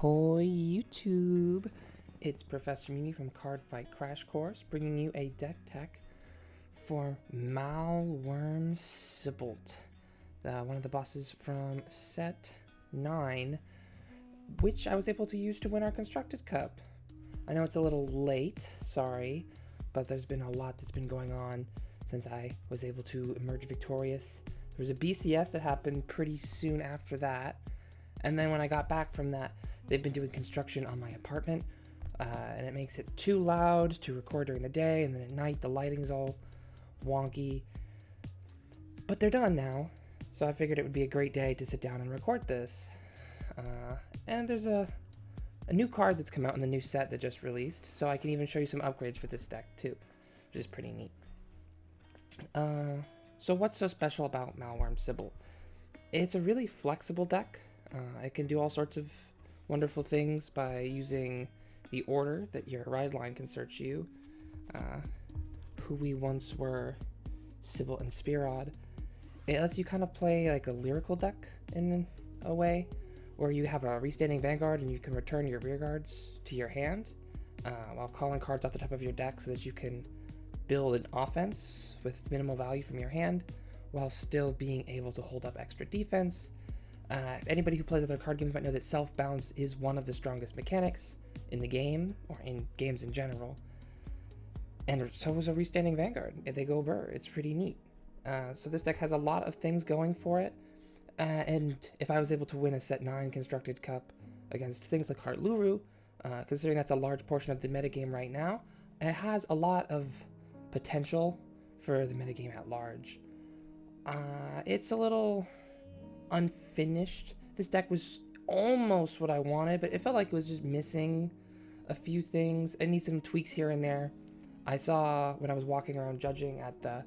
Ahoy YouTube! It's Professor Mimi from Card Fight Crash Course bringing you a deck tech for Malwyrm Sybilt, one of the bosses from set 9, which I was able to use to win our Constructed Cup. I know it's a little late, sorry, but there's been a lot that's been going on since I was able to emerge victorious. There was a BCS that happened pretty soon after that, and then when I got back from that, they've been doing construction on my apartment, and it makes it too loud to record during the day, and then at night the lighting's all wonky. But they're done now, so I figured it would be a great day to sit down and record this. And there's a new card that's come out in the new set that just released, so I can even show you some upgrades for this deck too, which is pretty neat. So what's so special about Malwyrm Sybilt? It's a really flexible deck. It can do all sorts of wonderful things by using the order that your ride line can search you. Who we once were, Sybilt and Spearod. It lets you kind of play like a lyrical deck in a way, where you have a restanding vanguard and you can return your rear guards to your hand while calling cards off the top of your deck so that you can build an offense with minimal value from your hand while still being able to hold up extra defense. Anybody who plays other card games might know that self-bounce is one of the strongest mechanics in the game, or in games in general. And so is a restanding vanguard. If they go burr, it's pretty neat. So this deck has a lot of things going for it. And if I was able to win a set 9 Constructed Cup against things like Heartluru, considering that's a large portion of the metagame right now, it has a lot of potential for the metagame at large. It's a little unfinished. This deck was almost what I wanted, but it felt like it was just missing a few things. It needs some tweaks here and there. I saw when I was walking around judging at the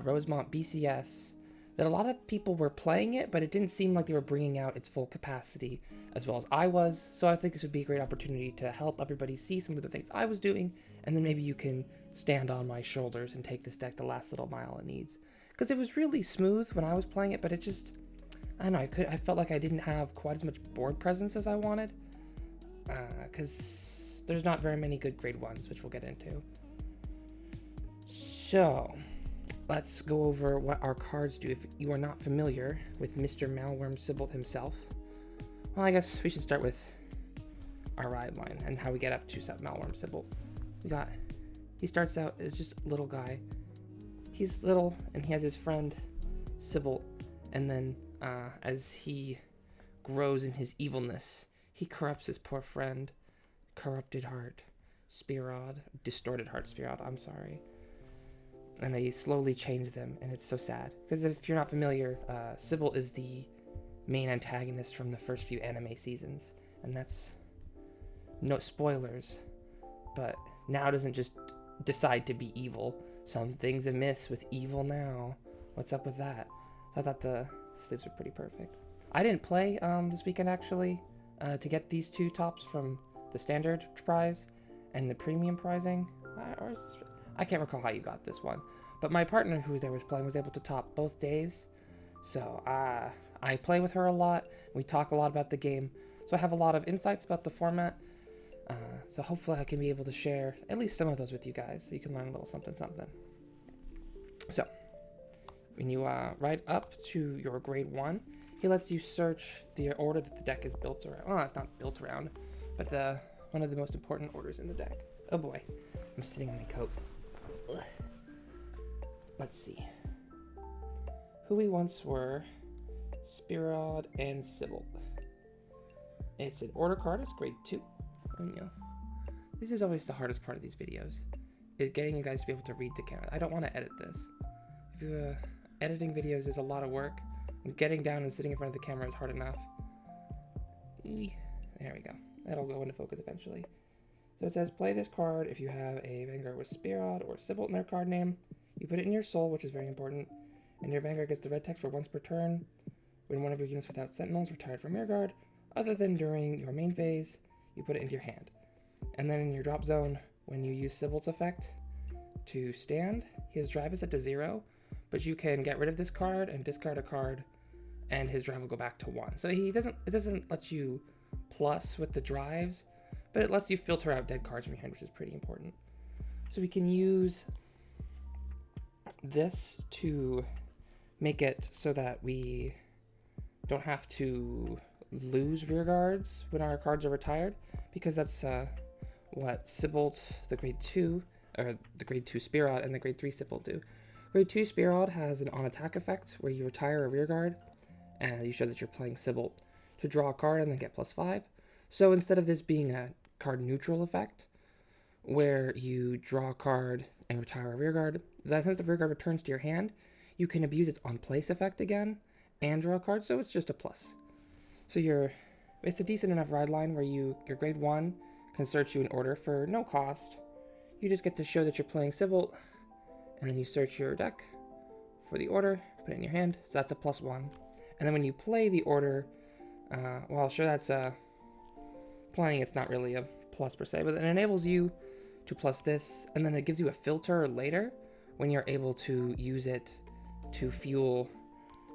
Rosemont BCS that a lot of people were playing it, but it didn't seem like they were bringing out its full capacity as well as I was. So I think this would be a great opportunity to help everybody see some of the things I was doing, and then maybe you can stand on my shoulders and take this deck the last little mile it needs. Because it was really smooth when I was playing it, but it just, I don't know, I felt like I didn't have quite as much board presence as I wanted, because there's not very many good grade 1s, which we'll get into. So let's go over what our cards do if you are not familiar with Mr. Malwyrm Sybilt himself. Well, I guess we should start with our ride line and how we get up to Malwyrm Sybilt. He starts out as just a little guy. He's little and he has his friend Sybilt, and then as he grows in his evilness, he corrupts his poor friend, Corrupted Heart Spearod, Distorted Heart Spearod, I'm sorry. And they slowly change them, and it's so sad. Because if you're not familiar, Sybilt is the main antagonist from the first few anime seasons, and that's no spoilers, but now doesn't just decide to be evil. Something's amiss with evil now. What's up with that? So I thought the sleeves were pretty perfect. I didn't play this weekend actually to get these two tops from the standard prize and the premium prizing. I can't recall how you got this one, but my partner who was there was playing was able to top both days. So I play with her a lot. We talk a lot about the game, so I have a lot of insights about the format. So hopefully I can be able to share at least some of those with you guys, so you can learn a little something. So when you ride up to your grade 1, he lets you search the order that the deck is built around. Well, it's not built around, but one of the most important orders in the deck. Oh boy, I'm sitting on my coat. Ugh. Let's see. Who we once were, Spearod and Sybilt. It's an order card, it's grade 2. This is always the hardest part of these videos, is getting you guys to be able to read the camera. I don't want to edit this. If editing videos is a lot of work, and getting down and sitting in front of the camera is hard enough. There we go. That'll go into focus eventually. So it says, play this card if you have a Vanguard with Spearod or Sybilt in their card name. You put it in your soul, which is very important, and your Vanguard gets the red text for once per turn. When one of your units without Sentinels retired from rear guard, other than during your main phase, you put it into your hand. And then in your drop zone, when you use Sybilt's effect to stand, his drive is set to 0, but you can get rid of this card and discard a card, and his drive will go back to 1. So it doesn't let you plus with the drives, but it lets you filter out dead cards from your hand, which is pretty important. So we can use this to make it so that we don't have to lose rear guards when our cards are retired, because that's what Sybilt, the grade 2, or the grade 2 Spearod, and the grade 3 Sybilt do. Grade 2 Spearod has an on-attack effect where you retire a rear guard, and you show that you're playing Sybilt to draw a card and then get +5. So instead of this being a card neutral effect, where you draw a card and retire a rear guard, that since the rear guard returns to your hand, you can abuse its on-place effect again and draw a card, so it's just a plus. So it's a decent enough ride line where your grade 1 can search you in order for no cost. You just get to show that you're playing Sybilt, and then you search your deck for the order, put it in your hand, so that's a +1. And then when you play the order, well, sure, that's playing, it's not really a plus per se, but it enables you to plus this, and then it gives you a filter later when you're able to use it to fuel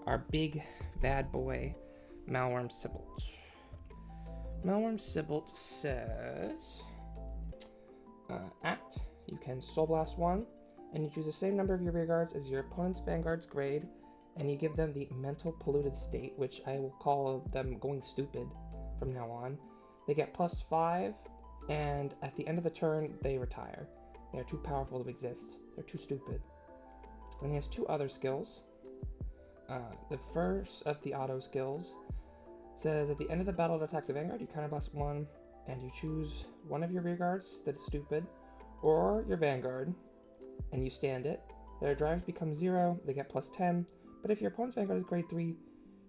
our big bad boy Malwyrm Sybilt. Malwyrm Sybilt says, act, you can Soul Blast 1, and you choose the same number of your rear guards as your opponent's vanguard's grade, and you give them the mental polluted state, which I will call them going stupid from now on. They get +5, and at the end of the turn, they retire. They're too powerful to exist. They're too stupid. And he has 2 other skills. The first of the auto skills says at the end of the battle that attacks a vanguard, you counterblast 1, and you choose one of your rear guards that's stupid, or your vanguard, and you stand it. Their drives become 0, they get +10, but if your opponent's vanguard is grade 3,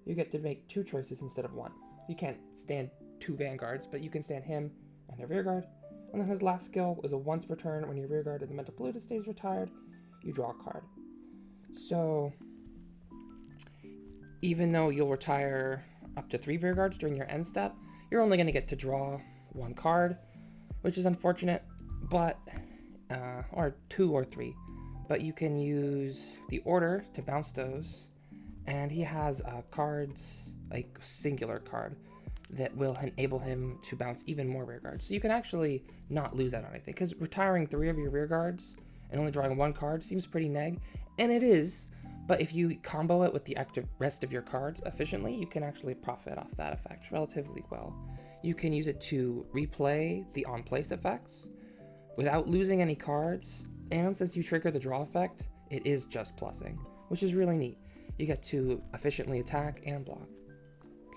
you get to make 2 choices instead of 1. So you can't stand 2 vanguards, but you can stand him and their rear guard. And then his last skill is a once per turn. When your rear guard in the mental polluted state is retired, you draw a card. So even though you'll retire up to 3 rear guards during your end step, you're only going to get to draw 1 card, which is unfortunate, but or 2 or 3. But you can use the order to bounce those, and he has cards, like singular card, that will enable him to bounce even more rear guards. So you can actually not lose out on anything, because retiring 3 of your rear guards and only drawing 1 card seems pretty neg, and it is, but if you combo it with the rest of your cards efficiently, you can actually profit off that effect relatively well. You can use it to replay the on-place effects without losing any cards, and since you trigger the draw effect, it is just plussing, which is really neat. You get to efficiently attack and block.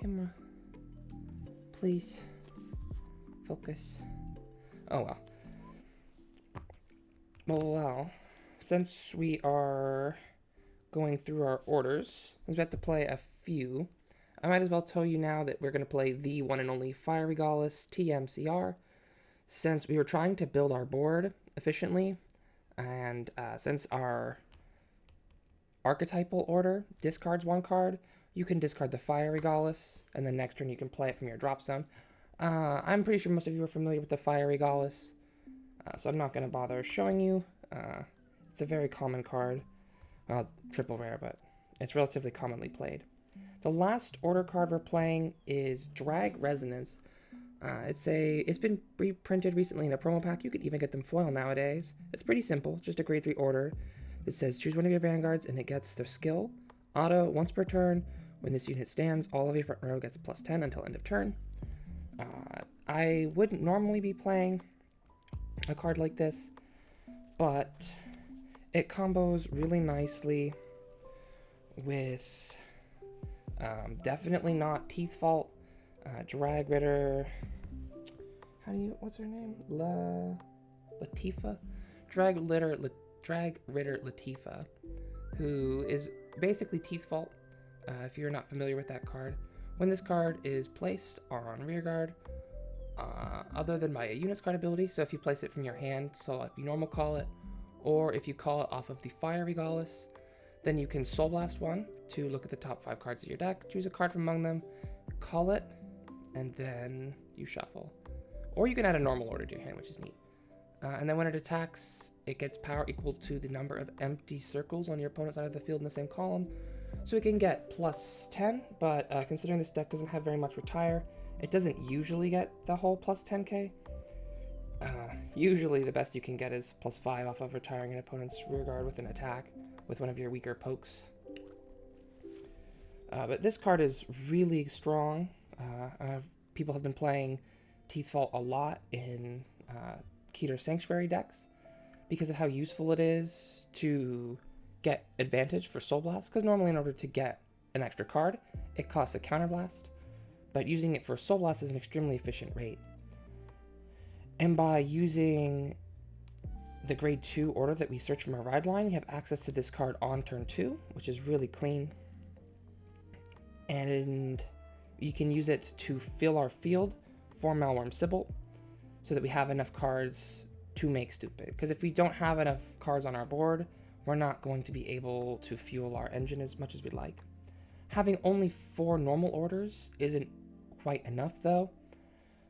Camera, please focus. Oh well. Well, since we are going through our orders, since we have to play a few, I might as well tell you now that we're going to play the one and only Fire Regalis TMCR, since we were trying to build our board efficiently, and since our archetypal order discards 1 card, you can discard the Fire Regalis, and then next turn you can play it from your drop zone. I'm pretty sure most of you are familiar with the Fire Regalis, so I'm not going to bother showing you. It's a very common card. Well, triple rare, but it's relatively commonly played. The last order card we're playing is Drag Resonance. It's been reprinted recently in a promo pack. You could even get them foil nowadays. It's pretty simple, just a grade 3 order. It says choose one of your vanguards and it gets their skill. Auto, once per turn. When this unit stands, all of your front row gets +10 until end of turn. I wouldn't normally be playing a card like this, but it combos really nicely with definitely not Teeth Fault, Dragritter, what's her name? Latifa? Dragritter Latifa, who is basically Teeth Fault, if you're not familiar with that card. When this card is placed on rearguard, other than by a unit's card ability, so if you place it from your hand, so if you normal call it, or if you call it off of the Fire Regalis, then you can Soul Blast 1 to look at the top 5 cards of your deck, choose a card from among them, call it, and then you shuffle. Or you can add a normal order to your hand, which is neat. And then when it attacks, it gets power equal to the number of empty circles on your opponent's side of the field in the same column. So it can get +10, but considering this deck doesn't have very much retire, It doesn't usually get the whole plus 10k. Usually the best you can get is plus 5 off of retiring an opponent's rearguard with an attack with one of your weaker pokes. But this card is really strong. People have been playing Teethfault a lot in Keter Sanctuary decks because of how useful it is to get advantage for Soul Blast, because normally in order to get an extra card, it costs a Counterblast, but using it for Soul Blast is an extremely efficient rate. And by using the grade 2 order that we search from our ride line, you have access to this card on turn 2, which is really clean. And you can use it to fill our field for Malwyrm Sybilt so that we have enough cards to make stupid. Because if we don't have enough cards on our board, we're not going to be able to fuel our engine as much as we'd like. Having only 4 normal orders isn't quite enough though.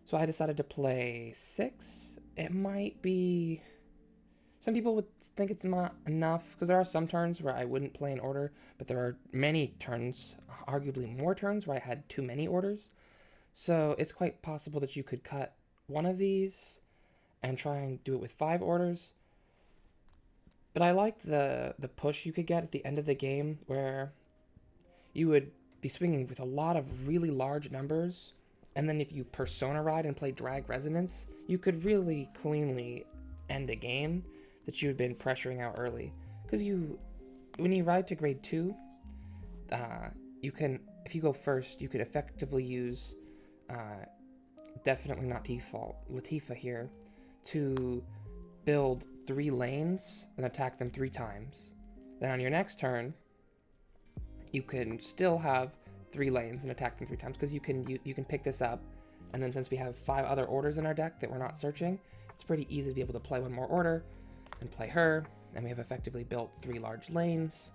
So I decided to play 6. It might be... Some people would think it's not enough, because there are some turns where I wouldn't play an order, but there are many turns, arguably more turns, where I had too many orders. So it's quite possible that you could cut one of these and try and do it with 5 orders. But I like the push you could get at the end of the game, where you would be swinging with a lot of really large numbers, and then if you Persona Ride and play Drag Resonance, you could really cleanly end a game that you've been pressuring out early. Because when you ride to grade 2, you can, if you go first, you could effectively use, definitely not default, Latifa here, to build 3 lanes and attack them 3 times. Then on your next turn, you can still have 3 lanes and attack them 3 times, because you can pick this up, and then since we have 5 other orders in our deck that we're not searching, it's pretty easy to be able to play one more order and play her, and we have effectively built 3 large lanes.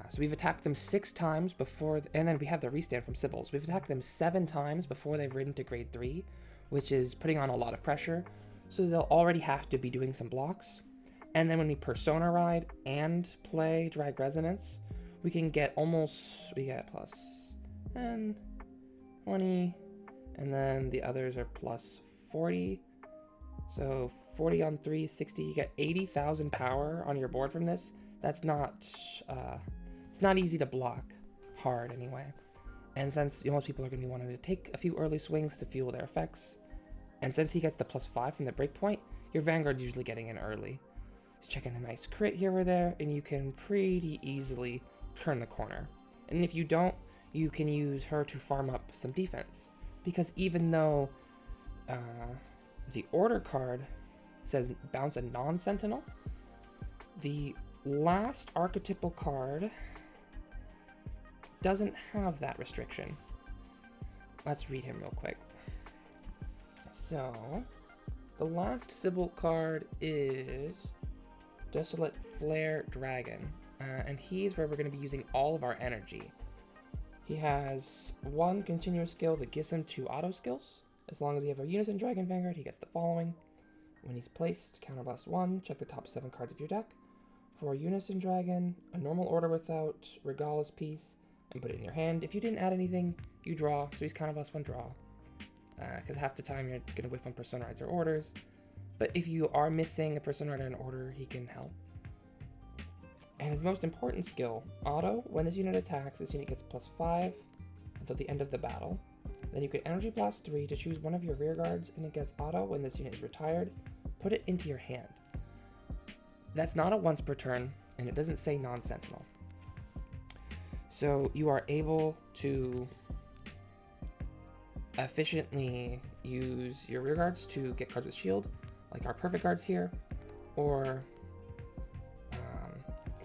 So we've attacked them 6 times before, and then we have the restand from Sybilt. So we've attacked them 7 times before they've ridden to grade 3, which is putting on a lot of pressure. So they'll already have to be doing some blocks. And then when we Persona Ride and play Drag Resonance, we can get we get plus 10, 20, and then the others are plus 40. So 40 on 3, 60, you get 80,000 power on your board from this. That's not, it's not easy to block hard anyway. And since most people are going to be wanting to take a few early swings to fuel their effects, and since he gets the plus 5 from the breakpoint, your Vanguard's usually getting in early. So check in a nice crit here or there, and you can pretty easily turn the corner. And if you don't, you can use her to farm up some defense. Because even though the order card says bounce a non-sentinel, the last archetypal card doesn't have that restriction. Let's read him real quick. So, the last Sybilt card is Desolate Flare Dragon, and he's where we're going to be using all of our energy. He has 1 continuous skill that gives him 2 auto skills. As long as you have a Unison Dragon Vanguard, he gets the following. When he's placed, Counterblast 1, check the top 7 cards of your deck. For a Unison Dragon, a normal order without Regala's Piece, and put it in your hand. If you didn't add anything, you draw, so he's Counterblast 1 draw. Because half the time you're going to whiff on Persona Rides or orders. But if you are missing a Persona Ride or an order, he can help. And his most important skill, Auto, when this unit attacks, this unit gets plus 5 until the end of the battle. Then you can Energy Blast 3 to choose one of your rear guards, and it gets Auto when this unit is retired. Put it into your hand. That's not a once per turn, and it doesn't say non-sentinel. So you are able to efficiently use your rear guards to get cards with shield, like our perfect guards here, or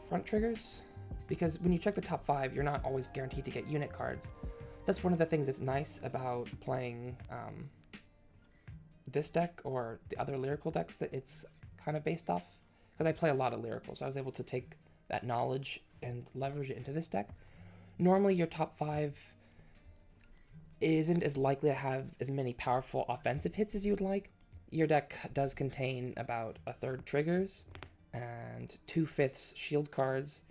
front triggers, because when you check the top 5, you're not always guaranteed to get unit cards. That's one of the things that's nice about playing this deck or the other lyrical decks that it's kind of based off, because I play a lot of lyrical, so I was able to take that knowledge and leverage it into this deck. Normally your top 5 isn't as likely to have as many powerful offensive hits as you would like. Your deck does contain about 1/3 triggers and 2/5 shield cards.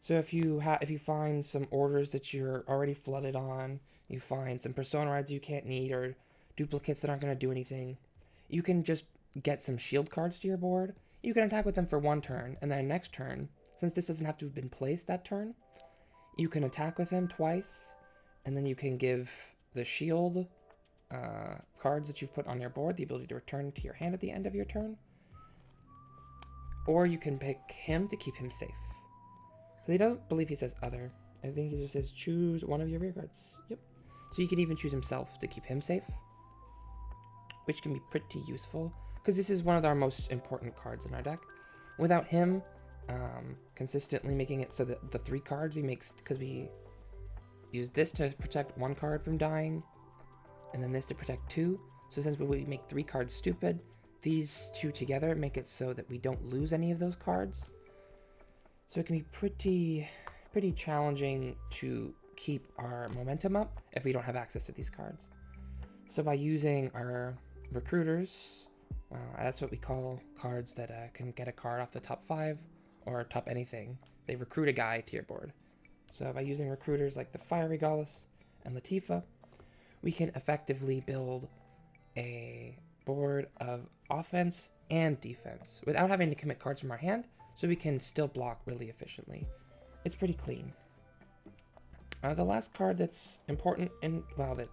So if you find some orders that you're already flooded on, you find some persona rides you can't need or duplicates that aren't going to do anything, you can just get some shield cards to your board. You can attack with them for one turn, and then next turn, since this doesn't have to have been placed that turn, you can attack with them twice, and then you can give the shield cards that you've put on your board the ability to return to your hand at the end of your turn. Or you can pick him to keep him safe. Because I don't believe he says other. I think he just says choose one of your rear guards. Yep. So you can even choose himself to keep him safe, which can be pretty useful, because this is one of our most important cards in our deck. Without him, consistently making it so that the 3 cards we make, because we use this to protect 1 card from dying, and then this to protect 2. So since we make 3 cards stupid, these 2 together make it so that we don't lose any of those cards. So it can be pretty challenging to keep our momentum up if we don't have access to these cards. So by using our recruiters, that's what we call cards that can get a card off the top 5 or top anything. They recruit a guy to your board. So by using recruiters like the Fiery Gallus and Latifah, we can effectively build a board of offense and defense without having to commit cards from our hand, so we can still block really efficiently. It's pretty clean. The last card that's important, and well, that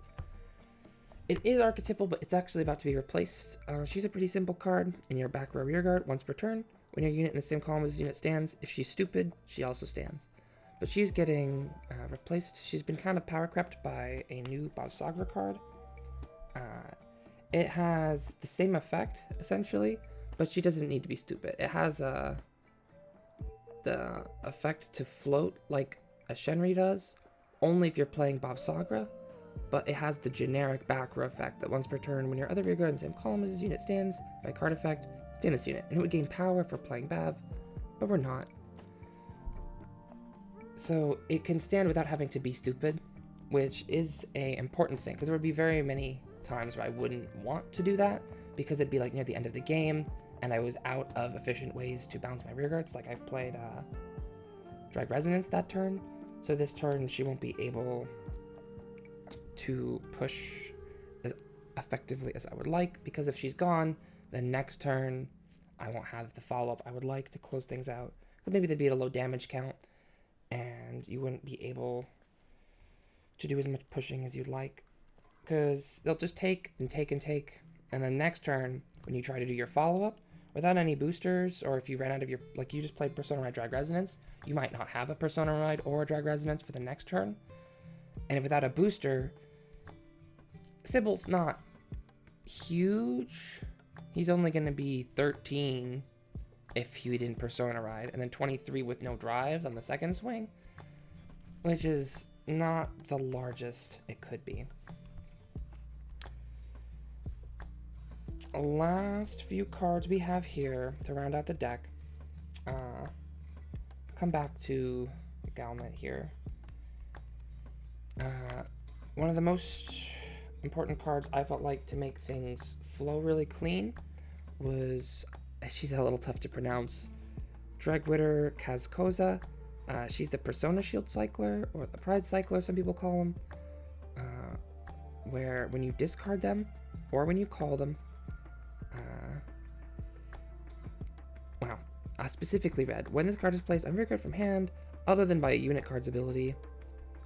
it is archetypal, but it's actually about to be replaced. She's a pretty simple card in your back row rear guard once per turn. When your unit in the same column as the unit stands, if she's stupid, she also stands. But she's getting replaced. She's been kind of power crept by a new Bavsagra card. It has the same effect, essentially, but she doesn't need to be stupid. It has the effect to float like a Shenri does, only if you're playing Bavsagra, but it has the generic back row effect that once per turn, when your other rear guard in the same column as his unit stands, by card effect, stay in this unit. And it would gain power for playing Bav, but we're not. So it can stand without having to be stupid, which is a important thing, because there would be very many times where I wouldn't want to do that, because it'd be like near the end of the game, and I was out of efficient ways to bounce my rear guards. Like I've played Drag Resonance that turn, so this turn she won't be able to push as effectively as I would like, because if she's gone, then next turn I won't have the follow-up I would like to close things out. But maybe they'd be at a low damage count, and you wouldn't be able to do as much pushing as you'd like, because they'll just take and take and take, and then next turn, when you try to do your follow-up, without any boosters, or if you ran out of your, like you just played Persona Ride Drag Resonance, you might not have a Persona Ride or a Drag Resonance for the next turn, and without a booster, Sybilt's not huge. He's only going to be 13 if he didn't Persona Ride, and then 23 with no drives on the second swing, which is not the largest it could be. Last few cards we have here to round out the deck. Come back to Galnet here. One of the most important cards I felt like to make things flow really clean was, she's a little tough to pronounce, Dragritter Shawhq. She's the Persona Shield Cycler, or the Pride Cycler, some people call them, where when you discard them, or when you call them, I specifically read, when this card is placed on rear guard from hand, other than by a unit card's ability,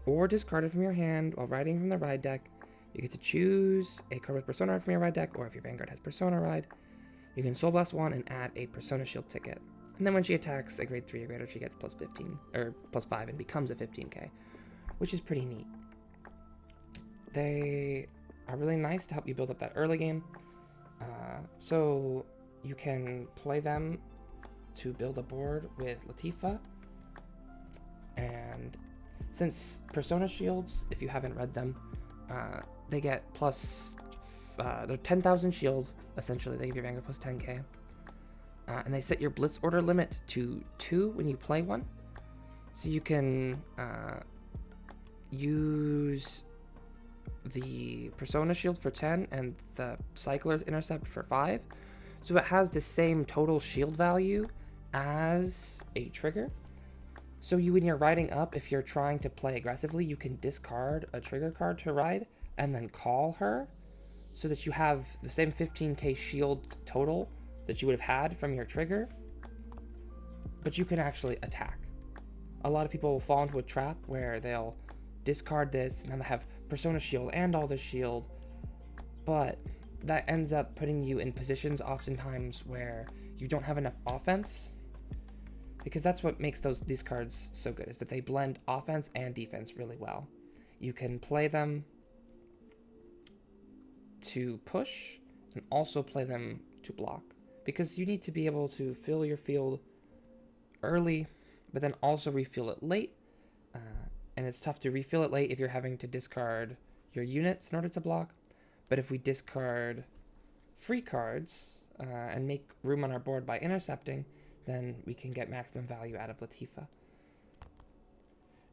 or discarded from your hand while riding from the ride deck, you get to choose a card with Persona Ride from your ride deck, or if your Vanguard has Persona Ride, you can Soul Blast 1 and add a Persona Shield ticket. And then when she attacks a grade 3 or greater, she gets plus 15, or plus 5 and becomes a 15k, which is pretty neat. They are really nice to help you build up that early game. So you can play them to build a board with Latifah. And since Persona Shields, if you haven't read them, they get plus, they're 10,000 shield, essentially. They give your Vanguard plus 10k. And they set your Blitz order limit to 2 when you play one. So you can use the Persona Shield for 10 and the Cycler's Intercept for 5. So it has the same total shield value as a trigger. So when you're riding up, if you're trying to play aggressively, you can discard a trigger card to ride and then call her so that you have the same 15k shield total that you would have had from your trigger, but you can actually attack. A lot of people will fall into a trap where they'll discard this and then they have Persona Shield and all this shield, but that ends up putting you in positions oftentimes where you don't have enough offense, because that's what makes these cards so good, is that they blend offense and defense really well. You can play them to push and also play them to block, because you need to be able to fill your field early but then also refill it late, and it's tough to refill it late if you're having to discard your units in order to block. But if we discard free cards and make room on our board by intercepting, then we can get maximum value out of Latifa.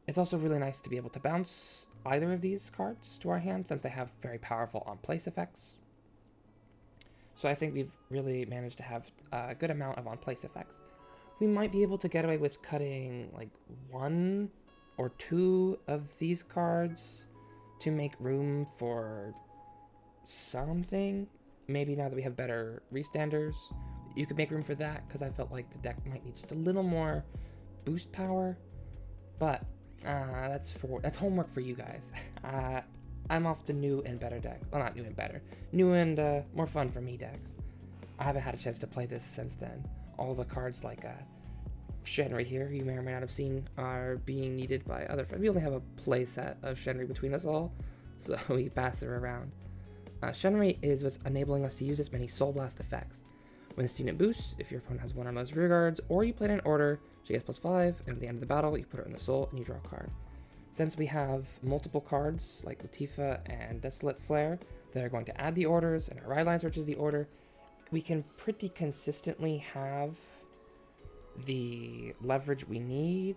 It's also really nice to be able to bounce either of these cards to our hand, since they have very powerful on-place effects. So I think we've really managed to have a good amount of on-place effects. We might be able to get away with cutting like 1 or 2 of these cards to make room for something. Maybe now that we have better restanders, you could make room for that, because I felt like the deck might need just a little more boost power. But that's homework for you guys. I'm off to new and better decks. Well, not new and better. New and more fun for me decks. I haven't had a chance to play this since then. All the cards like Shenri here, you may or may not have seen, are being needed by other friends. We only have a play set of Shenri between us all, so we pass her around. Shenri is what's enabling us to use this many Soul Blast effects. When this unit boosts, if your opponent has 1 or less rear guards, or you play it in order, she gets +5, and at the end of the battle, you put her in the soul and you draw a card. Since we have multiple cards like Latifa and Desolate Flare that are going to add the orders, and our ride line searches the order, we can pretty consistently have the leverage we need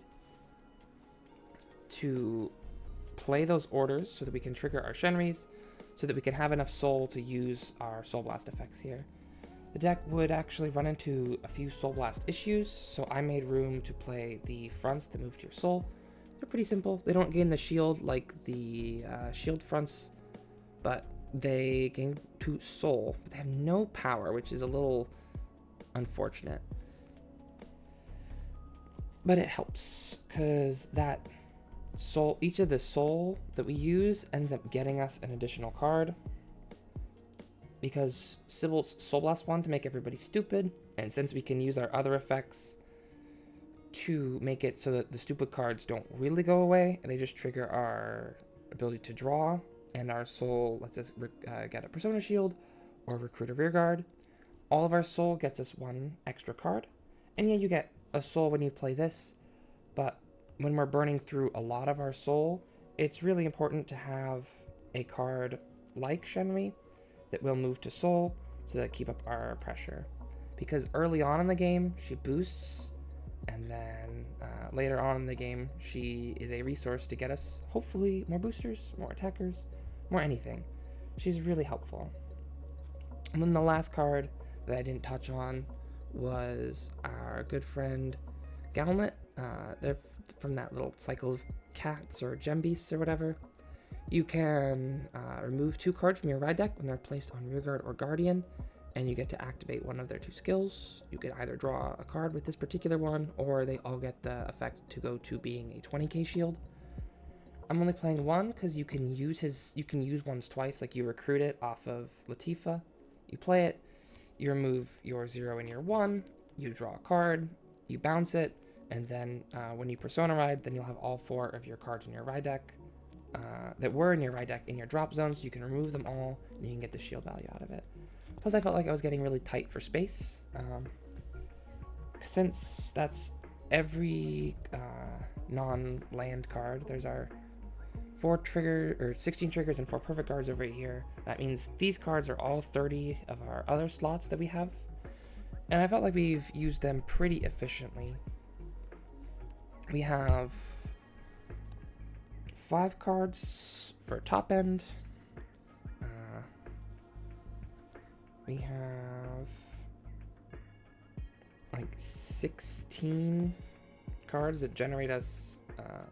to play those orders so that we can trigger our Shenris, so that we can have enough soul to use our Soul Blast effects here. The deck would actually run into a few Soul Blast issues, so I made room to play the fronts that move to your soul. They're pretty simple. They don't gain the shield like the shield fronts, but they gain 2 soul, but they have no power, which is a little unfortunate. But it helps, because that soul, each of the soul that we use ends up getting us an additional card, because Sybilt's Soul Blast one to make everybody stupid, and since we can use our other effects to make it so that the stupid cards don't really go away, and they just trigger our ability to draw, and our soul lets us get a Persona Shield or recruit a rearguard. All of our soul gets us 1 extra card, and yeah, you get a soul when you play this, but when we're burning through a lot of our soul, it's really important to have a card like Shenri that will move to soul so that keep up our pressure, because early on in the game she boosts, and then later on in the game she is a resource to get us hopefully more boosters, more attackers, more anything. She's really helpful. And then the last card that I didn't touch on was our good friend Galnet. They're from that little cycle of cats or gem beasts or whatever. You can remove 2 cards from your ride deck when they're placed on rearguard or guardian, and you get to activate one of their 2 skills. You can either draw a card with this particular one, or they all get the effect to go to being a 20k shield. I'm only playing 1 because you can use ones twice, like you recruit it off of Latifa, you play it, you remove your 0 and your 1, you draw a card, you bounce it, and then when you Persona Ride, then you'll have all 4 of your cards in your ride deck that were in your ride deck in your drop zone, so you can remove them all, and you can get the shield value out of it. Plus, I felt like I was getting really tight for space, since that's every non-land card. There's our 16 triggers and 4 perfect cards over here. That means these cards are all 30 of our other slots that we have, and I felt like we've used them pretty efficiently. We have 5 cards for top end. We have like 16 cards that generate us,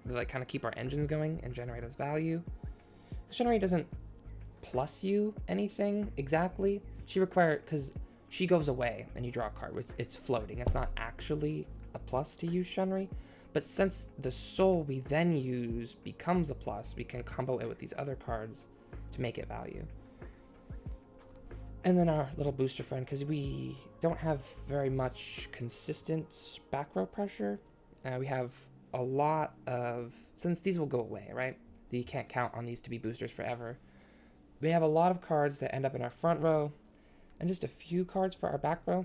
that like kind of keep our engines going and generate us value. Shunri doesn't plus you anything exactly. Because she goes away and you draw a card. It's floating. It's not actually a plus to use Shunri. But since the soul we then use becomes a plus, we can combo it with these other cards to make it value. And then our little booster friend, because we don't have very much consistent back row pressure. We have a lot of, since these will go away, right? You can't count on these to be boosters forever. We have a lot of cards that end up in our front row and just a few cards for our back row.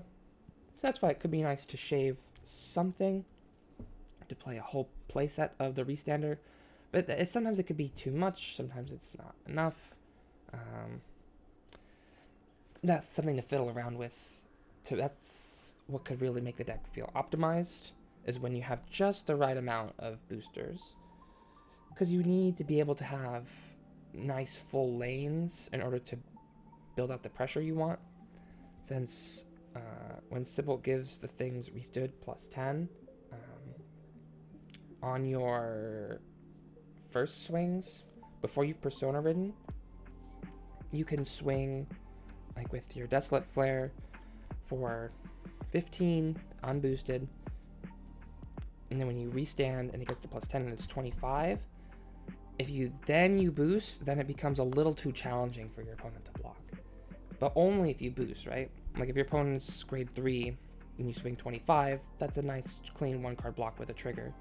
So that's why it could be nice to shave something to play a whole playset of the Restander. But sometimes it could be too much, sometimes it's not enough. That's something to fiddle around with. That's what could really make the deck feel optimized, is when you have just the right amount of boosters. Because you need to be able to have nice full lanes in order to build out the pressure you want. Since when Sybilt gives the things restood plus 10, on your first swings, before you've Persona ridden, you can swing like with your Desolate Flare for 15 unboosted, and then when you restand and it gets the plus 10 and it's 25, if you boost, then it becomes a little too challenging for your opponent to block. But only if you boost, right? Like if your opponent's grade 3 and you swing 25, that's a nice clean 1-card block with a trigger.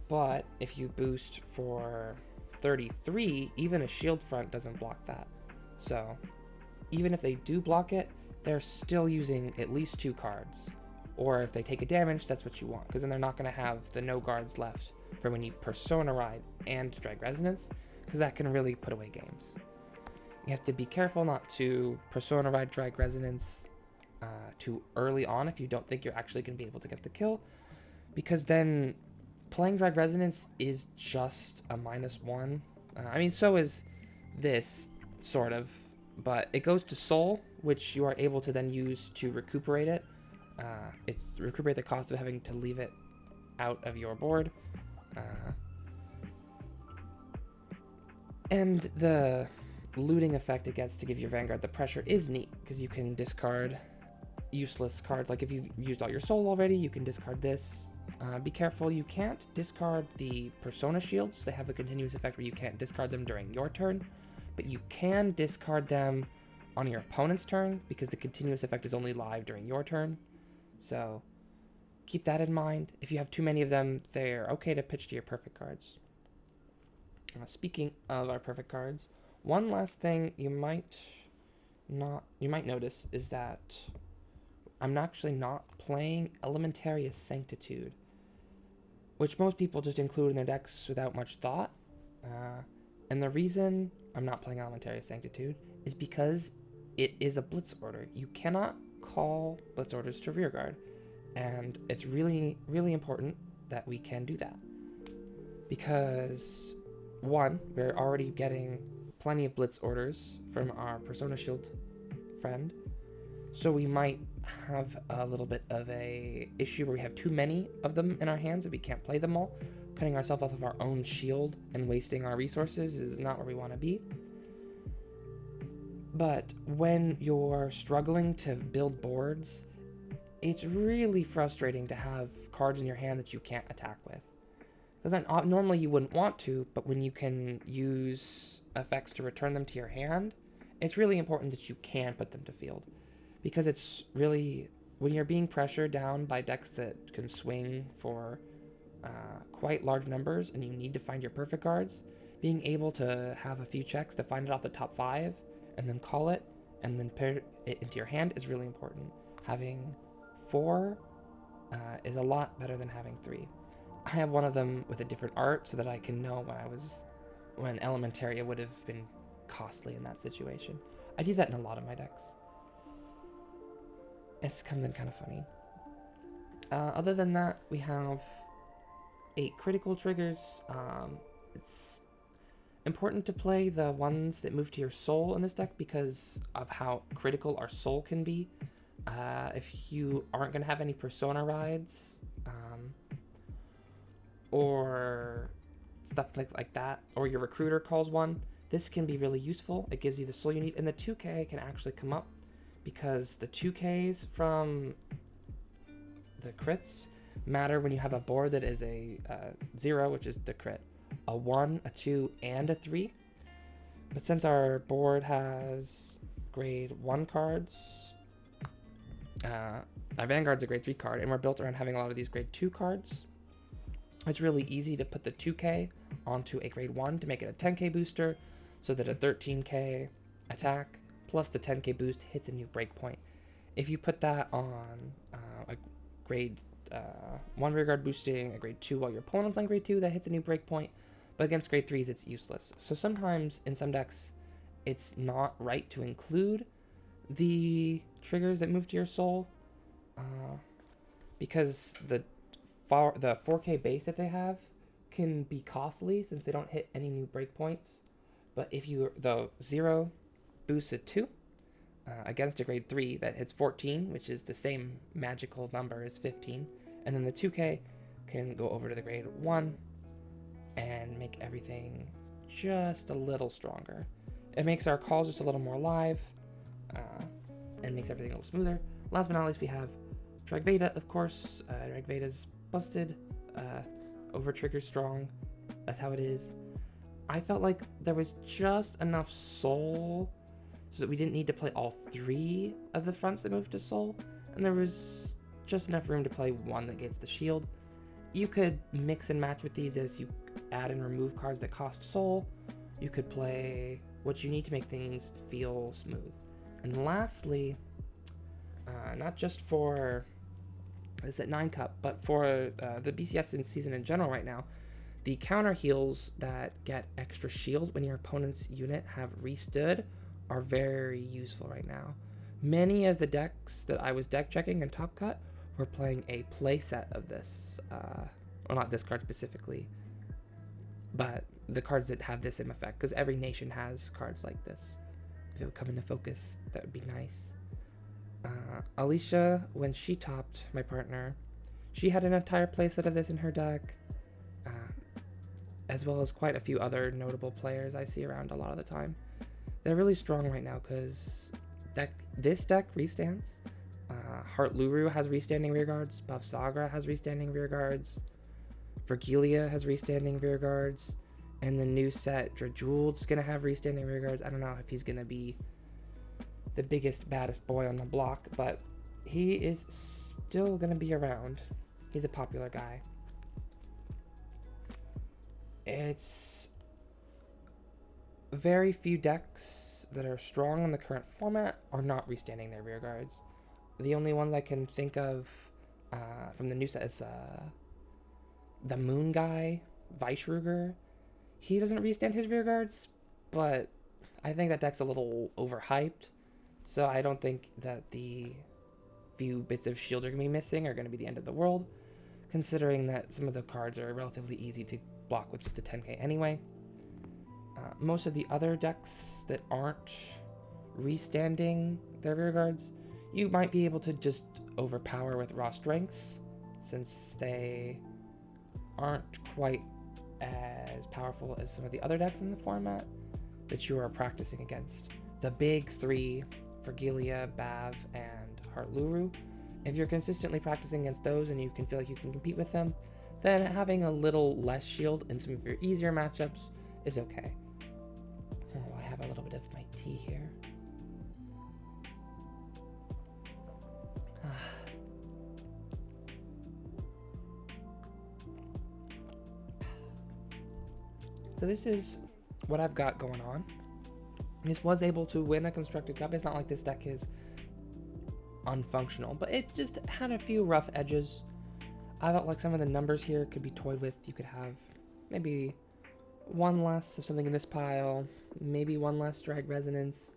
But if you boost for 33, even a shield front doesn't block that. So even if they do block it, they're still using at least 2 cards. Or if they take a damage, that's what you want, because then they're not going to have the no guards left for when you Persona Ride and Drag Resonance, because that can really put away games. You have to be careful not to Persona Ride Drag Resonance too early on if you don't think you're actually going to be able to get the kill, because then playing Drag Resonance is just a -1. I mean, so is this, sort of, but it goes to Soul, which you are able to then use to recuperate it. It's recuperate the cost of having to leave it out of your board. And the looting effect it gets to give your Vanguard the pressure is neat, because you can discard useless cards. Like if you've used all your soul already, you can discard this. Be careful, you can't discard the Persona Shields. They have a continuous effect where you can't discard them during your turn, but you can discard them on your opponent's turn, because the continuous effect is only live during your turn. So keep that in mind. If you have too many of them, they're okay to pitch to your perfect cards. Speaking of our perfect cards, one last thing you might notice is that I'm actually not playing Elementarius Sanctitude, which most people just include in their decks without much thought. And the reason I'm not playing Elementarius Sanctitude is because it is a blitz order. You cannot call blitz orders to rearguard, and it's really, really important that we can do that. Because, one, we're already getting plenty of blitz orders from our Persona Shield friend, so we might have a little bit of a issue where we have too many of them in our hands and we can't play them all. Cutting ourselves off of our own shield and wasting our resources is not where we want to be. But when you're struggling to build boards, it's really frustrating to have cards in your hand that you can't attack with. Because then normally you wouldn't want to, but when you can use effects to return them to your hand, it's really important that you can put them to field. Because it's really, when you're being pressured down by decks that can swing for quite large numbers and you need to find your perfect cards, being able to have a few checks to find it off the top 5 and then call it and then put it into your hand is really important. Having 4 is a lot better than having 3. I have one of them with a different art so that I can know when Elementaria would have been costly in that situation. I do that in a lot of my decks. It's kind of funny. Other than that, we have 8 critical triggers. It's important to play the ones that move to your soul in this deck because of how critical our soul can be. If you aren't going to have any Persona rides, or stuff like that, or your recruiter calls one, this can be really useful. It gives you the soul you need, and the 2k can actually come up because the 2ks from the crits matter when you have a board that is a 0, which is the crit, a 1, a 2, and a 3. But since our board has grade 1 cards, our Vanguard's a grade 3 card, and we're built around having a lot of these grade 2 cards, it's really easy to put the 2k onto a grade 1 to make it a 10k booster, so that a 13k attack plus the 10k boost hits a new breakpoint. If you put that on a grade 1 rearguard boosting a grade 2 while your opponent's on grade 2, that hits a new breakpoint, but against grade 3s it's useless. So sometimes in some decks it's not right to include the triggers that move to your soul, because the 4k base that they have can be costly since they don't hit any new breakpoints. But if the 0 boosts a 2 against a grade 3 that hits 14, which is the same magical number as 15, and then the 2k can go over to the grade 1 and make everything just a little stronger. It makes our calls just a little more live, and makes everything a little smoother. Last but not least, we have Dragritter, of course. Dragritter's busted, over trigger strong. That's how it is. I felt like there was just enough soul so that we didn't need to play all 3 of the fronts that moved to soul, and there was just enough room to play one that gets the shield. You could mix and match with these as you add and remove cards that cost soul. You could play what you need to make things feel smooth. And lastly, not just for this at 9 Cup, but for the BCS in season in general right now, the counter heals that get extra shield when your opponent's unit have restood are very useful right now. Many of the decks that I was deck checking in Top Cut were playing a playset of this, well, not this card specifically, but the cards that have this same effect, because every nation has cards like this. If it would come into focus, that would be nice. Alicia, when she topped my partner, she had an entire playset of this in her deck, as well as quite a few other notable players I see around a lot of the time. They're really strong right now because this deck restands. Heartluru has restanding rearguards. Bavsagra has restanding rearguards. Vergilia has restanding rearguards. And the new set, Drajuld's going to have restanding rearguards. I don't know if he's going to be the biggest, baddest boy on the block, but he is still going to be around. He's a popular guy. It's very few decks that are strong in the current format are not restanding their rearguards. The only ones I can think of from the new set is the Moon guy, Weisruger. He doesn't restand his rearguards, but I think that deck's a little overhyped, so I don't think that the few bits of shield are going to be missing are going to be the end of the world, considering that some of the cards are relatively easy to block with just a 10k anyway. Most of the other decks that aren't restanding their rearguards, you might be able to just overpower with raw strength, since they aren't quite as powerful as some of the other decks in the format that you are practicing against. The big 3, Vergilia, Bav, and Heartluru, if you're consistently practicing against those and you can feel like you can compete with them, then having a little less shield in some of your easier matchups is okay. Oh, I have a little bit of my tea here. So this is what I've got going on. This was able to win a constructed cup. It's not like this deck is unfunctional, but it just had a few rough edges. I felt like some of the numbers here could be toyed with. You could have maybe one less of something in this pile, maybe one less drag resonance,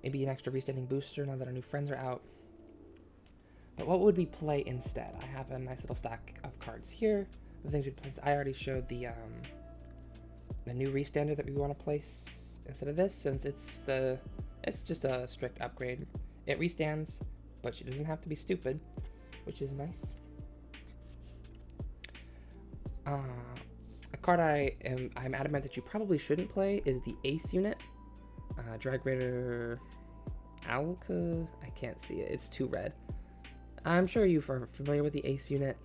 maybe an extra restanding booster now that our new friends are out. But what would we play instead? I have a nice little stack of cards here. The things we'd place. I already showed the new restander that we want to place instead of this, since it's just a strict upgrade. It restands, but she doesn't have to be stupid, which is nice. Uh, a card I'm adamant that you probably shouldn't play is the Ace unit. Dragritter Shawhq. I can't see it. It's too red. I'm sure you are familiar with the Ace unit.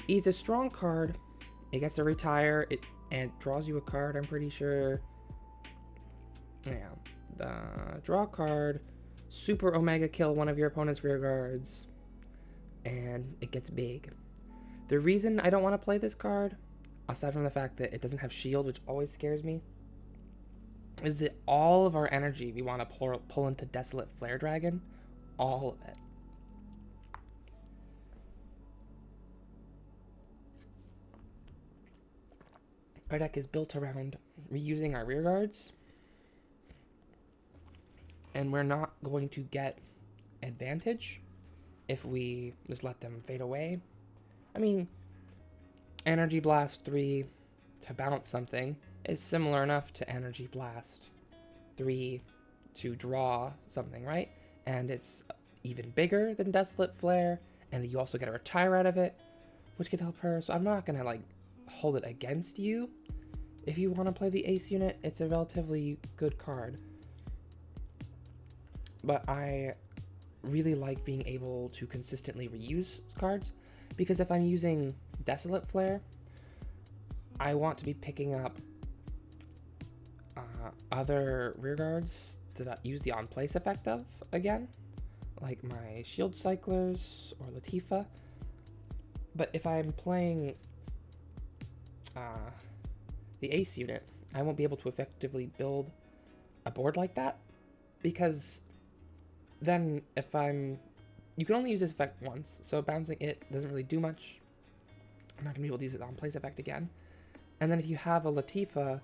He's a strong card. It gets to retire. And draws you a card. I'm pretty sure. Yeah. Draw a card. Super Omega kill one of your opponent's rear guards. And it gets big. The reason I don't want to play this card, aside from the fact that it doesn't have shield, which always scares me, is that all of our energy we want to pull into Desolate Flare Dragon. All of it. Our deck is built around reusing our rear guards. And we're not going to get advantage if we just let them fade away. I mean, Energy Blast 3 to bounce something is similar enough to Energy Blast 3 to draw something, right? And it's even bigger than Desolate Flare, and you also get a retire out of it, which could help her. So I'm not going to, like, hold it against you. If you want to play the Ace unit, it's a relatively good card. But I really like being able to consistently reuse cards, because if I'm using Desolate Flare, I want to be picking up other rear guards that I use the on-place effect of again, like my Shield Cyclers or Latifa. But if I'm playing the Ace unit, I won't be able to effectively build a board like that, because then you can only use this effect once, so bouncing it doesn't really do much. I'm not going to be able to use it on place effect again. And then if you have a Latifa,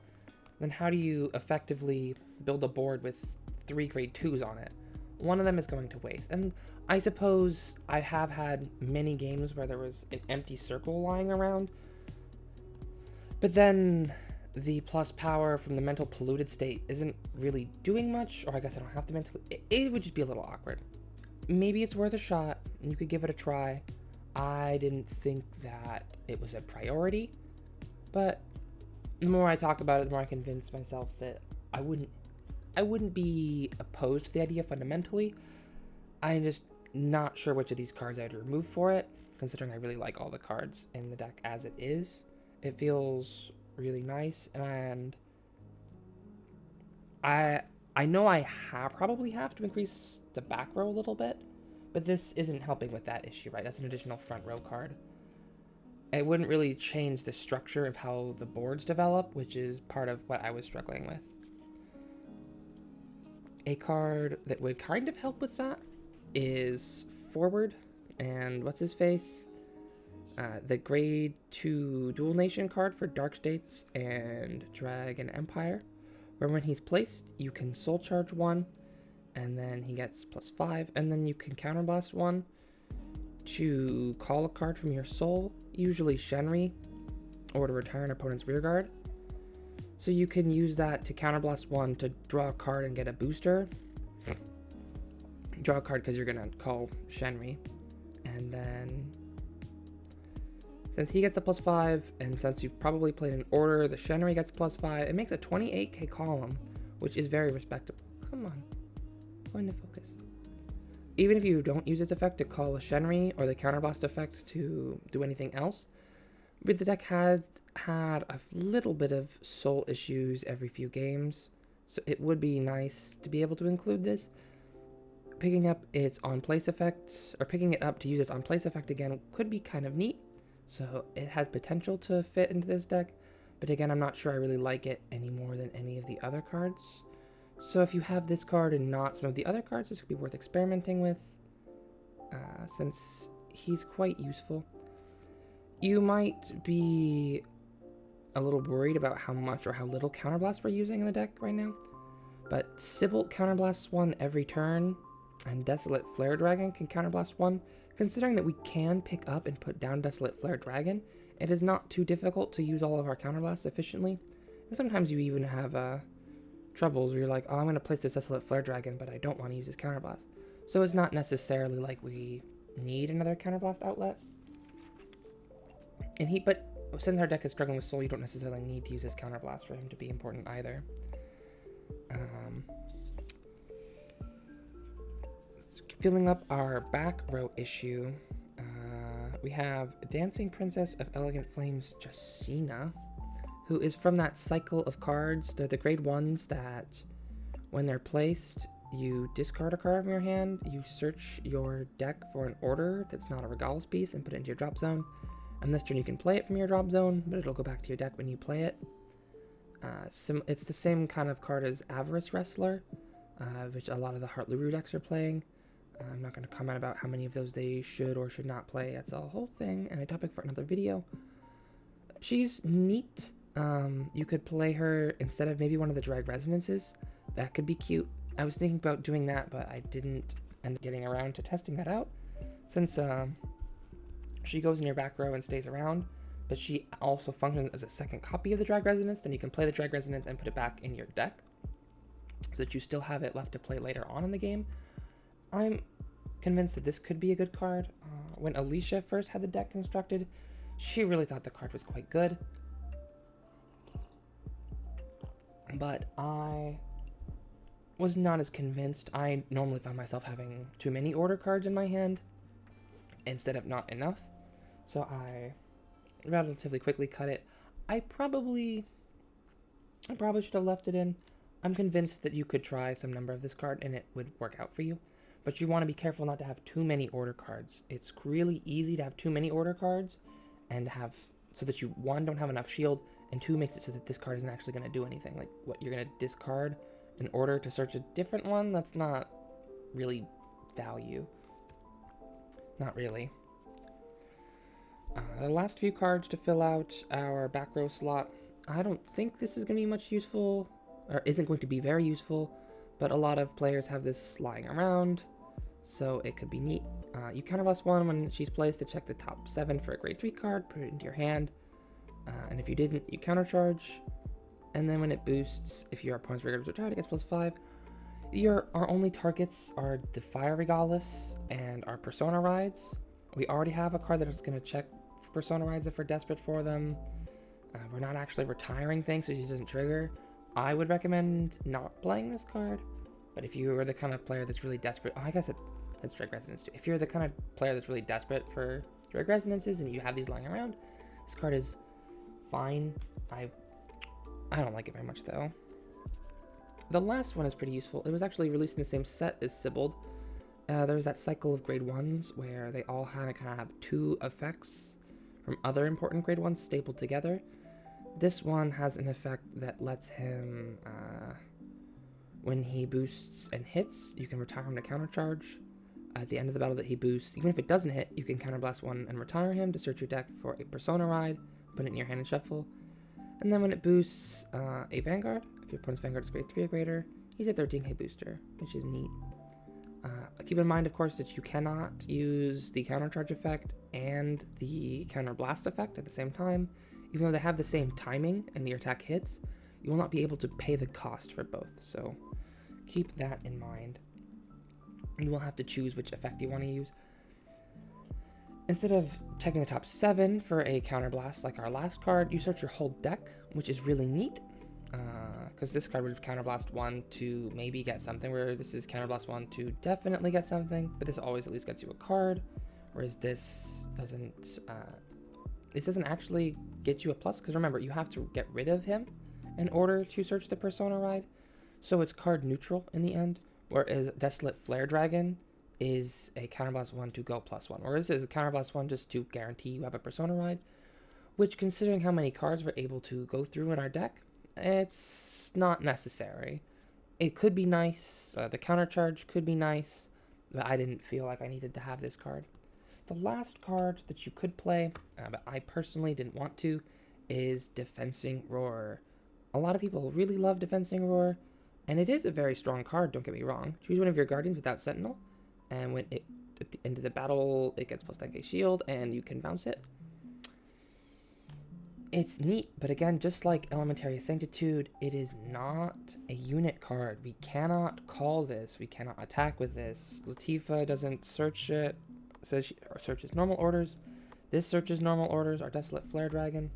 then how do you effectively build a board with 3 grade 2s on it? One of them is going to waste. And I suppose I have had many games where there was an empty circle lying around, but then the plus power from the mental polluted state isn't really doing much, or I guess I don't have to mentally. It would just be a little awkward. Maybe it's worth a shot. You could give it a try. I didn't think that it was a priority, but the more I talk about it, the more I convince myself that I wouldn't be opposed to the idea fundamentally. I'm just not sure which of these cards I'd remove for it, considering I really like all the cards in the deck as it is. It feels really nice, and I know I probably have to increase the back row a little bit, but this isn't helping with that issue, right? That's an additional front row card. It wouldn't really change the structure of how the boards develop, which is part of what I was struggling with. A card that would kind of help with that is Forward, and what's his face? The grade 2 Dual Nation card for Dark States and Dragon Empire, where when he's placed, you can Soul Charge 1, and then he gets +5, and then you can Counterblast 1 to call a card from your soul, usually Shenri, or to retire an opponent's rearguard. So you can use that to Counterblast 1 to draw a card and get a booster. Draw a card because you're going to call Shenri. And then, since he gets a +5, and since you've probably played an order, the Shenri gets +5, it makes a 28k column, which is very respectable. Come on. Go into focus. Even if you don't use this effect to call a Shenri, or the Counterblast effect to do anything else, but the deck has had a little bit of soul issues every few games, so it would be nice to be able to include this. Picking up its on-place effect, or picking it up to use its on-place effect again, could be kind of neat, so it has potential to fit into this deck, but again, I'm not sure I really like it any more than any of the other cards. So if you have this card and not some of the other cards, this could be worth experimenting with, since he's quite useful. You might be a little worried about how much or how little Counterblast we're using in the deck right now, but Sybilt counterblasts 1 every turn, and Desolate Flare Dragon can counterblast 1. Considering that we can pick up and put down Desolate Flare Dragon, it is not too difficult to use all of our counterblasts efficiently, and sometimes you even have troubles where you're like, oh, I'm going to place this Desolate Flare Dragon, but I don't want to use this counterblast. So it's not necessarily like we need another counterblast outlet. But since our deck is struggling with Soul, you don't necessarily need to use his Counterblast for him to be important either. Filling up our back row issue, we have Dancing Princess of Elegant Flames, Justina, who is from that cycle of cards. They're the grade 1s that, when they're placed, you discard a card from your hand, you search your deck for an order that's not a Regalis piece and put it into your drop zone. And this turn you can play it from your drop zone, but it'll go back to your deck when you play it. It's the same kind of card as Avarice Wrestler, which a lot of the Heartluru decks are playing. I'm not going to comment about how many of those they should or should not play. That's a whole thing and a topic for another video. She's neat. You could play her instead of maybe one of the Drag Resonances. That could be cute. I was thinking about doing that, but I didn't end up getting around to testing that out. Since she goes in your back row and stays around, but she also functions as a second copy of the Drag Resonance, then you can play the Drag Resonance and put it back in your deck so that you still have it left to play later on in the game. I'm convinced that this could be a good card. When Alicia first had the deck constructed, she really thought the card was quite good. But I was not as convinced. I normally found myself having too many order cards in my hand instead of not enough. So I relatively quickly cut it. I probably should have left it in. I'm convinced that you could try some number of this card and it would work out for you. But you want to be careful not to have too many order cards. It's really easy to have too many order cards and have so that you, one, don't have enough shield, and two, makes it so that this card isn't actually going to do anything. Like, what, you're going to discard in order to search a different one? That's not really value. Not really. The last few cards to fill out our back row slot. I don't think this is going to be much useful, or isn't going to be very useful, but a lot of players have this lying around, so it could be neat. You counterblast one when she's placed to check the top 7 for a grade 3 card, put it into your hand, and if you didn't, you countercharge, and then when it boosts, if your opponent's regular retired, it gets +5. Our only targets are the Fire Regalis and our Persona Rides. We already have a card that is going to check for Persona Rides if we're desperate for them. We're not actually retiring things, so she doesn't trigger. I would recommend not playing this card, but if you are the kind of player that's really desperate, I guess it's Drag Resonance too. If you're the kind of player that's really desperate for Drag Resonances and you have these lying around, this card is fine. I don't like it very much though. The last one is pretty useful. It was actually released in the same set as Sybilt. There was that cycle of grade 1s where they all kind of have 2 effects from other important grade 1s stapled together. This one has an effect that lets him, when he boosts and hits, you can retire him to countercharge. At the end of the battle that he boosts, even if it doesn't hit, you can counterblast one and retire him to search your deck for a Persona Ride, put it in your hand and shuffle. And then when it boosts a Vanguard, if your opponent's Vanguard is grade 3 or greater, he's a 13k booster, which is neat. Keep in mind, of course, that you cannot use the countercharge effect and the counterblast effect at the same time. Even though they have the same timing and your attack hits, you will not be able to pay the cost for both. So keep that in mind. You will have to choose which effect you want to use. Instead of checking the top 7 for a counterblast like our last card, you search your whole deck, which is really neat. Because this card would counterblast 1 to maybe get something, where this is counterblast 1 to definitely get something, but this always at least gets you a card, whereas this doesn't actually get you a plus, because remember, you have to get rid of him in order to search the Persona Ride, so it's card neutral in the end, whereas Desolate Flare Dragon is a counterblast 1 to go +1, whereas this is a counterblast 1 just to guarantee you have a Persona Ride, which, considering how many cards we're able to go through in our deck, it's not necessary. It could be nice, the countercharge could be nice, but I didn't feel like I needed to have this card. The last card that you could play, but I personally didn't want to, is Defensing Roar. A lot of people really love Defensing Roar, and it is a very strong card, don't get me wrong. Choose one of your guardians without Sentinel, and when it at the end of the battle, it gets +10k shield, and you can bounce it. It's neat, but again, just like Elementary Sanctitude, it is not a unit card. We cannot call this. We cannot attack with this. Latifah doesn't search it. Says she searches normal orders. This searches normal orders, our Desolate Flare Dragon.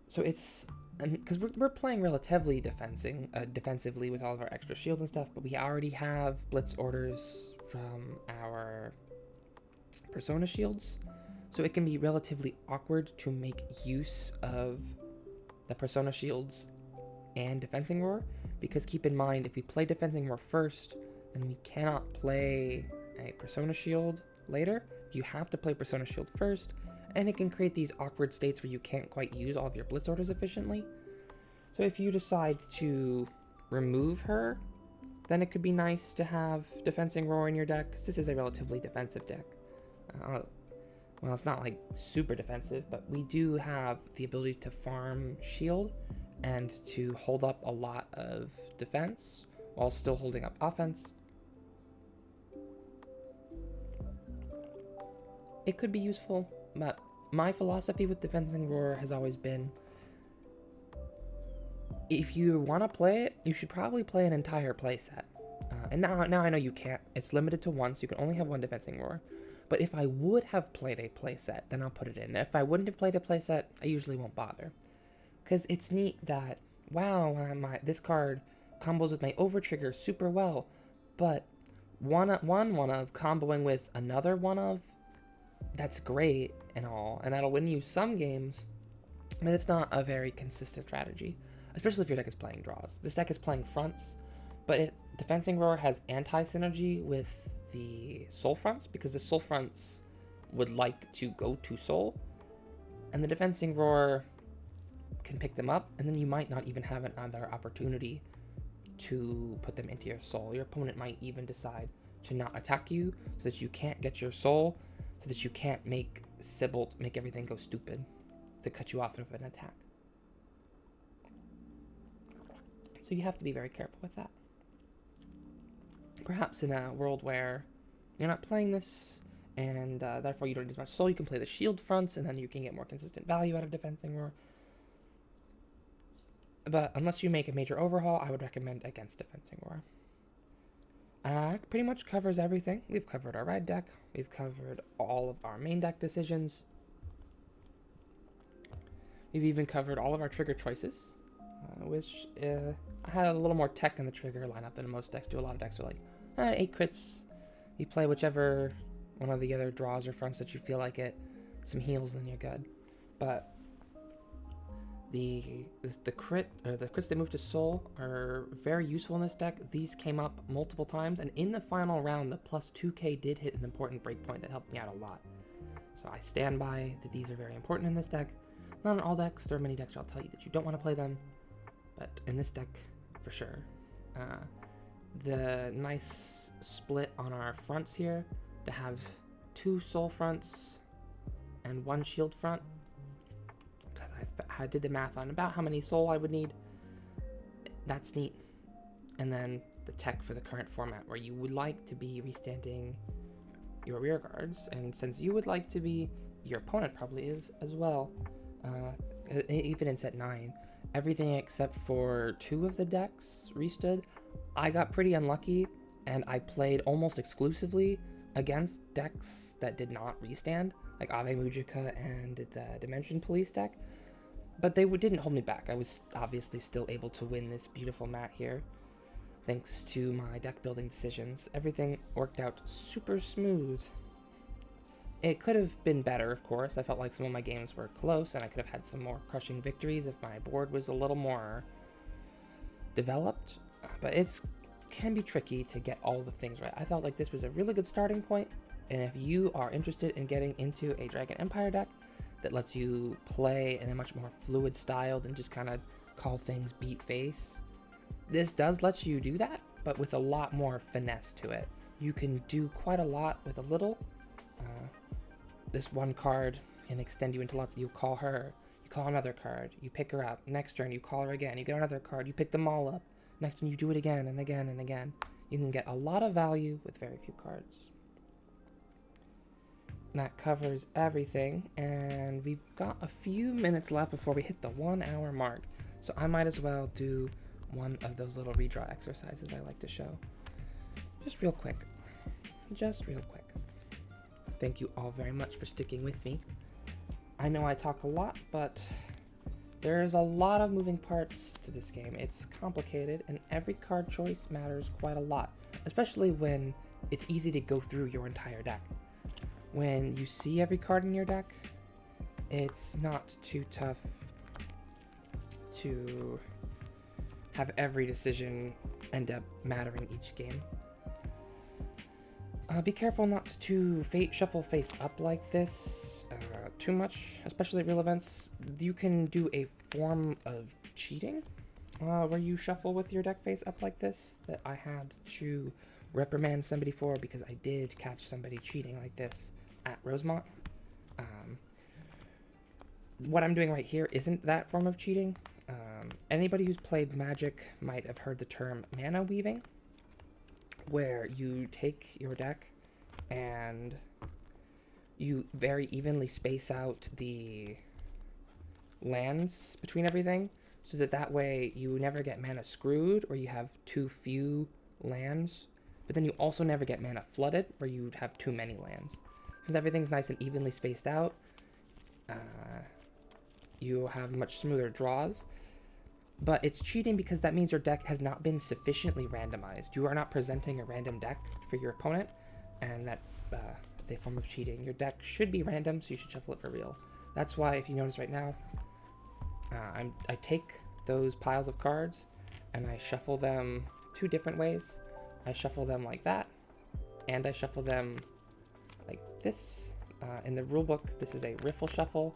So it's, because we're playing relatively defensively with all of our extra shields and stuff, but we already have Blitz orders from our Persona shields. So it can be relatively awkward to make use of the Persona shields and Defensing Roar, because keep in mind, if we play Defensing Roar first, then we cannot play a Persona shield later. You have to play Persona shield first, and it can create these awkward states where you can't quite use all of your Blitz orders efficiently. So if you decide to remove her, then it could be nice to have Defensing Roar in your deck, because this is a relatively defensive deck. Well, it's not like super defensive, but we do have the ability to farm shield and to hold up a lot of defense while still holding up offense. It could be useful, but my philosophy with Defensing Roar has always been, if you want to play it, you should probably play an entire playset. And now I know you can't. It's limited to one, so you can only have one Defensing Roar. But if I would have played a playset, then I'll put it in. If I wouldn't have played a playset, I usually won't bother. Because it's neat that, wow, this card combos with my over trigger super well, but one of comboing with another one of, that's great and all, and that'll win you some games, but it's not a very consistent strategy, especially if your deck is playing draws. This deck is playing fronts, but Defensing Roar has anti-synergy with the soul fronts, because the soul fronts would like to go to soul, and the Defensing Roar can pick them up, and then you might not even have another opportunity to put them into your soul. Your opponent might even decide to not attack you so that you can't get your soul, so that you can't make Sybilt make everything go stupid to cut you off of an attack. So you have to be very careful with that. Perhaps in a world where you're not playing this, and therefore you don't need as much soul, you can play the shield fronts, and then you can get more consistent value out of Defensing Roar. But unless you make a major overhaul, I would recommend against Defensing Roar. Pretty much covers everything. We've covered our ride deck. We've covered all of our main deck decisions. We've even covered all of our trigger choices, which I had a little more tech in the trigger lineup than most decks do. A lot of decks are like, 8 crits. You play whichever one of the other draws or fronts that you feel like it. Some heals, then you're good. But the crits that move to soul are very useful in this deck. These came up multiple times, and in the final round, the plus 2k did hit an important breakpoint that helped me out a lot. So I stand by that these are very important in this deck. Not in all decks. There are many decks I'll tell you that you don't want to play them, but in this deck, for sure. The nice split on our fronts here, to have 2 soul fronts and 1 shield front, because I did the math on about how many soul I would need. That's neat. And then the tech for the current format, where you would like to be restanding your rear guards, and since you would like to be, your opponent probably is as well, even in set 9, everything except for 2 of the decks restood. I got pretty unlucky, and I played almost exclusively against decks that did not restand, like Ave Mujika and the Dimension Police deck, but they didn't hold me back. I was obviously still able to win this beautiful mat here, thanks to my deck building decisions. Everything worked out super smooth. It could have been better, of course. I felt like some of my games were close, and I could have had some more crushing victories if my board was a little more developed, but it can be tricky to get all the things right. I felt like this was a really good starting point, and if you are interested in getting into a Dragon Empire deck that lets you play in a much more fluid style than just kind of call things beat face, this does let you do that, but with a lot more finesse to it. You can do quite a lot with a little. This one card can extend you into lots. You call her, you call another card, you pick her up. Next turn, you call her again, you get another card, you pick them all up. Next turn, you do it again and again and again. You can get a lot of value with very few cards. That covers everything, and we've got a few minutes left before we hit the 1 hour mark. So I might as well do one of those little redraw exercises I like to show. Just real quick. thank you all very much for sticking with me. I know I talk a lot, but there's a lot of moving parts to this game. It's complicated, and every card choice matters quite a lot, especially when it's easy to go through your entire deck. When you see every card in your deck, it's not too tough to have every decision end up mattering each game. Be careful not to shuffle face up like this too much, especially at real events. You can do a form of cheating where you shuffle with your deck face up like this that I had to reprimand somebody for because I did catch somebody cheating like this at Rosemont. What I'm doing right here isn't that form of cheating. Anybody who's played Magic might have heard the term mana weaving, where you take your deck and you very evenly space out the lands between everything, so that way you never get mana screwed or you have too few lands, but then you also never get mana flooded where you have too many lands. Since everything's nice and evenly spaced out, you have much smoother draws. But it's cheating because that means your deck has not been sufficiently randomized. You are not presenting a random deck for your opponent, and that is a form of cheating. Your deck should be random, so you should shuffle it for real. That's why, if you notice right now, I take those piles of cards and I shuffle them two different ways. I shuffle them like that, and I shuffle them like this. In the rulebook, this is a riffle shuffle,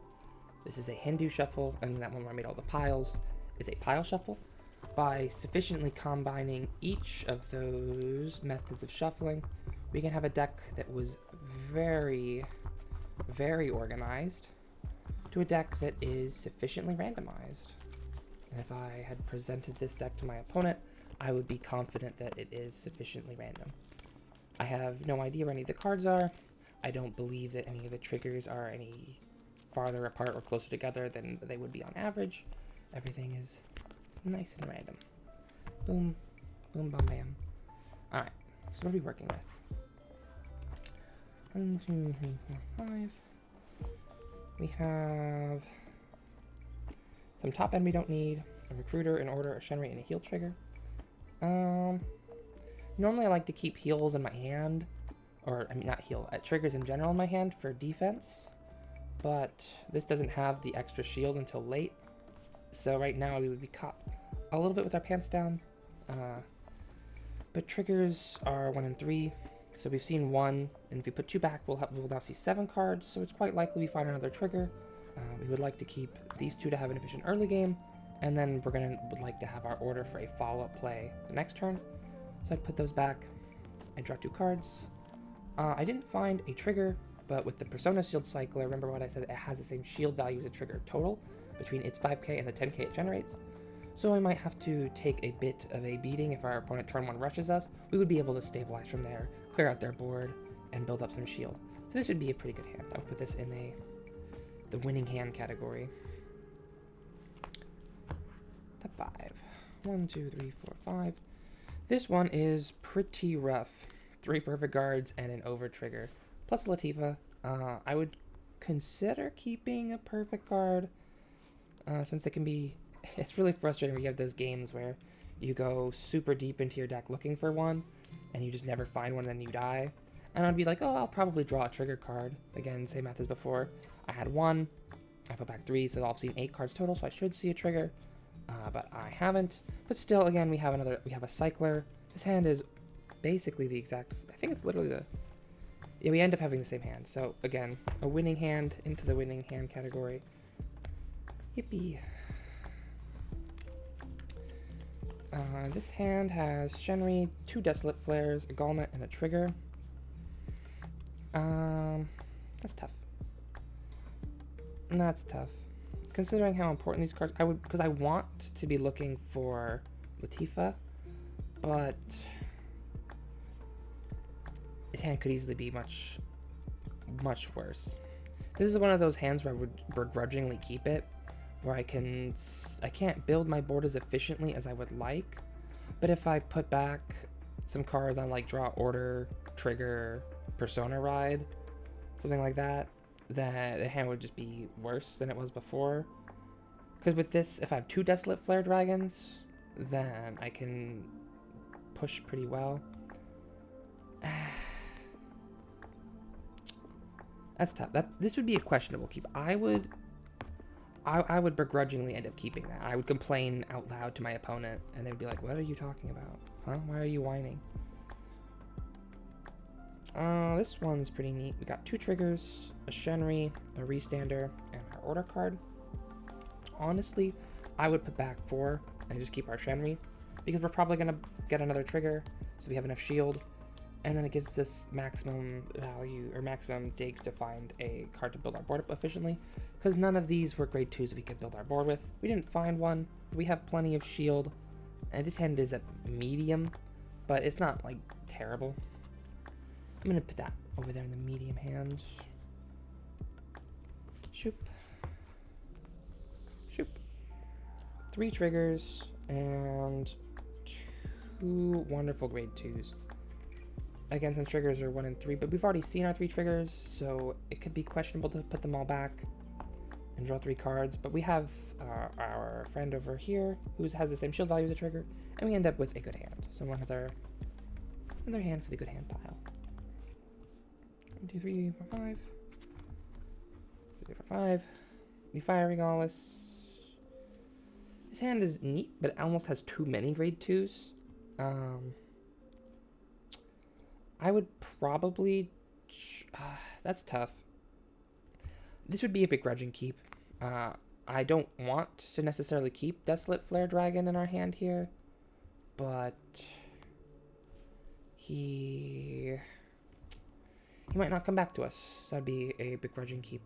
this is a Hindu shuffle, and that one where I made all the piles is a pile shuffle. By sufficiently combining each of those methods of shuffling, we can have a deck that was very, very organized to a deck that is sufficiently randomized. And if I had presented this deck to my opponent, I would be confident that it is sufficiently random. I have no idea where any of the cards are. I don't believe that any of the triggers are any farther apart or closer together than they would be on average. Everything is nice and random. Boom, boom, bam, bam. Alright, so what are we working with? 1, 2, 3, 4, 5. We have some top end we don't need, a recruiter, an order, a Shenri, and a heal trigger. Normally I like to keep heals in my hand, or I mean not heal, triggers in general in my hand for defense, but this doesn't have the extra shield until late. So right now we would be caught a little bit with our pants down, but triggers are 1 and 3, so we've seen 1, and if we put 2 back, we'll now see 7 cards, so it's quite likely we find another trigger. We would like to keep these 2 to have an efficient early game, and then would like to have our order for a follow-up play the next turn. So I'd put those back, I draw 2 cards. I didn't find a trigger, but with the Persona Shield Cycler, remember what I said, it has the same shield value as a trigger total, between its 5k and the 10k it generates. So I might have to take a bit of a beating if our opponent turn 1 rushes us. We would be able to stabilize from there, clear out their board, and build up some shield. So this would be a pretty good hand. I'll put this in the winning hand category. The 5. 1, 2, 3, 4, 5. This one is pretty rough. 3 perfect guards and an over trigger. Plus Latifa. I would consider keeping a perfect guard. Since it can be, it's really frustrating when you have those games where you go super deep into your deck looking for one, and you just never find one, and then you die. And I'd be like, oh, I'll probably draw a trigger card. Again, same math as before. I had 1, I put back 3, so I've seen 8 cards total, so I should see a trigger, but I haven't. But still, again, we have a cycler. This hand is basically the exact, I think it's literally yeah, we end up having the same hand. So again, a winning hand into the winning hand category. Yippee. This hand has Shenri, 2 Desolate Flares, a Gauntlet, and a trigger. That's tough. That's tough. Considering how important these cards, because I want to be looking for Latifa, but this hand could easily be much, much worse. This is one of those hands where I would begrudgingly keep it, where I can't build my board as efficiently as I would like, but if I put back some cards on like draw, order, trigger, persona ride, something like that, then the hand would just be worse than it was before. Because with this, if I have 2 Desolate Flare Dragons, then I can push pretty well. That's tough. This would be a questionable keep. I would begrudgingly end up keeping that. I would complain out loud to my opponent, and they'd be like, "What are you talking about? Huh? Why are you whining?" This one's pretty neat. We got 2 triggers, a Shenry, a Restander, and our order card. Honestly, I would put back 4 and just keep our Shenry, because we're probably gonna get another trigger, so we have enough shield, and then it gives us maximum value or maximum dig to find a card to build our board up efficiently, because none of these were grade 2s we could build our board with. We didn't find one. We have plenty of shield, and this hand is a medium, but it's not like terrible. I'm gonna put that over there in the medium hand. Shoop. Shoop. 3 triggers and 2 wonderful grade 2s. Again, since triggers are 1 and 3, but we've already seen our 3 triggers, so it could be questionable to put them all back and draw 3 cards. But we have our friend over here who has the same shield value as a trigger, and we end up with a good hand. So another hand for the good hand pile. 1, 2, 3, 4, 5. 3, 4, 5. The Firing Alice. This hand is neat, but it almost has too many grade 2s. I would probably... that's tough. This would be a begrudging keep. I don't want to necessarily keep Desolate Flare Dragon in our hand here, but he might not come back to us, so that'd be a begrudging keep.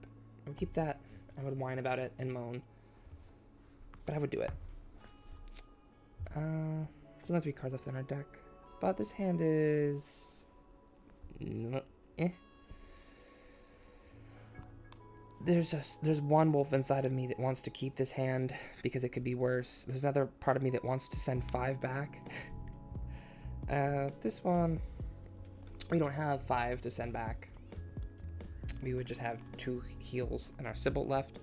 I would keep that. I would whine about it and moan, but I would do it. There's only 3 cards left in our deck, but this hand is... There's one wolf inside of me that wants to keep this hand because it could be worse. There's another part of me that wants to send 5 back. This one, we don't have 5 to send back. We would just have 2 heals and our Sybilt left.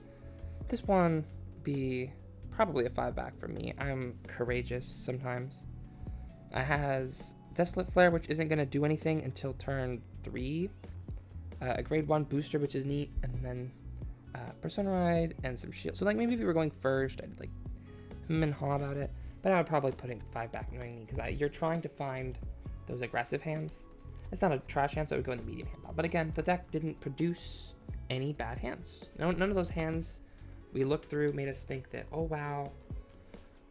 This one be probably a 5 back for me. I'm courageous sometimes. I has Desolate Flare, which isn't going to do anything until turn 3. A grade 1 booster, which is neat, and then Persona Ride and some shield. So like maybe if we were going first, I'd like and haw about it, but I would probably putting 5 back knowing me, because you're trying to find those aggressive hands. It's not a trash hand, so it would go in the medium hand pile. But again, the deck didn't produce any bad hands. None of those hands we looked through made us think that, oh wow,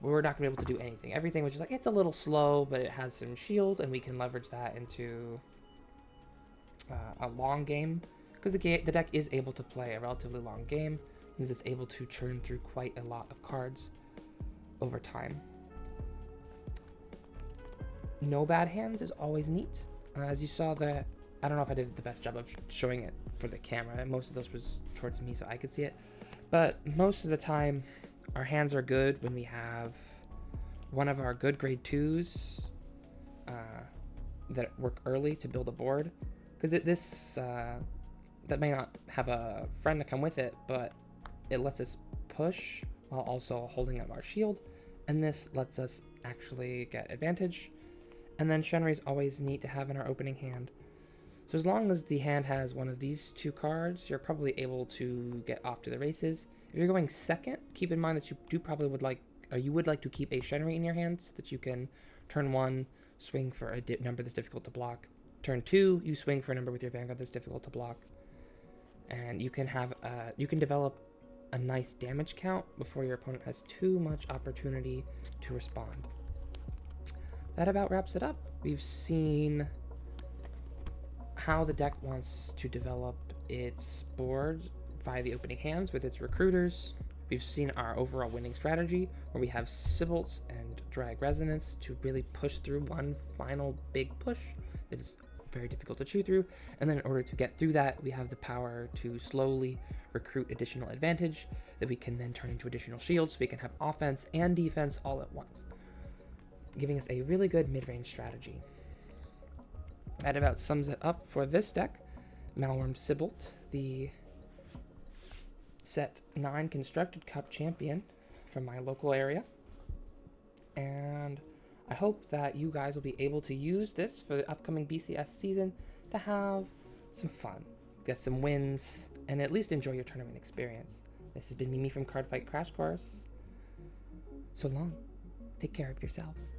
we're not gonna be able to do anything. Everything was just like, it's a little slow, but it has some shield, and we can leverage that into a long game, because the deck is able to play a relatively long game, and is able to churn through quite a lot of cards over time. No bad hands is always neat. As you saw that, I don't know if I did the best job of showing it for the camera. Most of those was towards me so I could see it. But most of the time, our hands are good when we have one of our good grade 2s that work early to build a board. Because that may not have a friend to come with it, but it lets us push while also holding up our shield. And this lets us actually get advantage. And then Shenry is always neat to have in our opening hand. So as long as the hand has one of these 2 cards, you're probably able to get off to the races. If you're going second, keep in mind that you would like to keep a Shenry in your hand so that you can turn 1, swing for a number that's difficult to block. Turn 2, you swing for a number with your Vanguard that's difficult to block. And you can develop a nice damage count before your opponent has too much opportunity to respond. That about wraps it up. We've seen how the deck wants to develop its boards via the opening hands with its recruiters. We've seen our overall winning strategy, where we have Sybilts and Drag Resonance to really push through one final big push that is very difficult to chew through. And then in order to get through that, we have the power to slowly recruit additional advantage that we can then turn into additional shields, so we can have offense and defense all at once, giving us a really good mid-range strategy. That about sums it up for this deck. Malwyrm Sybilt, the Set 9 Constructed Cup champion from my local area. And I hope that you guys will be able to use this for the upcoming BCS season to have some fun, get some wins, and at least enjoy your tournament experience. This has been Mimi from Cardfight Crash Course. So long. Take care of yourselves.